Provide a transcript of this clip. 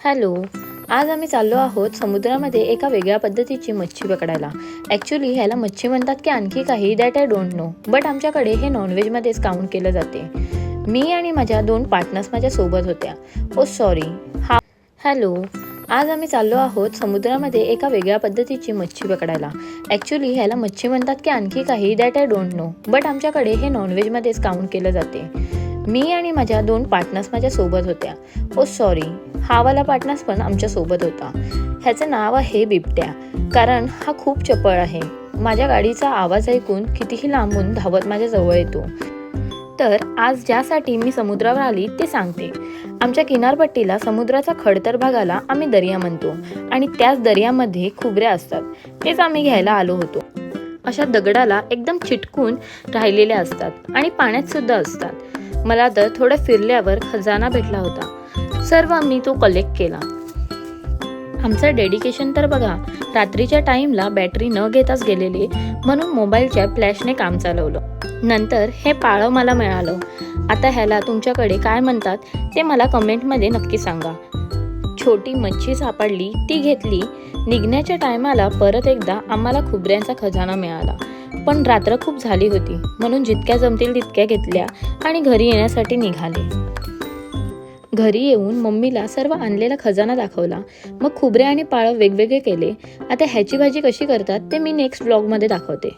Hello. आज आम्ही चाललो आहोत समुद्रामध्ये एका वेगळ्या पद्धतीची मच्छी पकडायला. ॲक्च्युली ह्याला मच्छी म्हणतात की आणखी काही that I don't know, but आमच्याकडे हे नॉनव्हेजमध्येच काउंट केलं जाते. मी आणि माझ्या 2 पार्टनर्स माझ्यासोबत होत्या. ओ सॉरी. हॅलो. आज आम्ही चाललो आहोत समुद्रामध्ये एका वेगळ्या पद्धतीची मच्छी पकडायला. ॲक्च्युली ह्याला मच्छी म्हणतात की आणखी काही that I don't know, but आमच्याकडे हे नॉनव्हेजमध्येच काउंट केलं जाते. मी आणि माझ्या 2 पार्टनर्स माझ्यासोबत होत्या. ओ सॉरी. हा वाला पार्टनर्स पण आमच्यासोबत होता. ह्याचं नाव आहे बिबट्या, कारण हा खूप चपळ आहे. माझ्या गाडीचा आवाज ऐकून कितीही लांबून धावत माझ्या जवळ येतो. तर आज ज्यासाठी मी समुद्रावर आली ते सांगते. आमच्या किनारपट्टीला समुद्राचा खडतर भागाला आम्ही दर्या म्हणतो आणि त्याच दर्यामध्ये खुबऱ्या असतात. तेच आम्ही घ्यायला आलो होतो. अशा दगडाला एकदम चिटकून राहिलेल्या असतात आणि पाण्यात सुद्धा असतात. मला तर थोडं फिरल्यावर खजाना भेटला होता. सर्व मी तो कलेक्ट केला. आमचं डेडिकेशन तर बघा, रात्रीच्या टाईमला बॅटरी न घेताच गेलेली, म्हणून मोबाईलच्या फ्लॅशने काम चालवलं. नंतर हे पाळं मला मिळालं. आता ह्याला तुमच्याकडे काय म्हणतात ते मला कमेंटमध्ये नक्की सांगा. छोटी मच्छी सापडली, ती घेतली. निघण्याच्या टायमाला परत एकदा आम्हाला खुबऱ्यांचा खजाना मिळाला. पण रात्र खूप झाली होती, म्हणून जितक्या जमतील तितक्या घेतल्या आणि घरी येण्यासाठी निघाले. घरी येऊन मम्मीला सर्व आणलेला खजाना दाखवला. मग खुबरे आणि पाळं वेगवेगळे केले. आता ह्याची भाजी कशी करतात ते मी नेक्स्ट व्लॉगमध्ये दाखवते.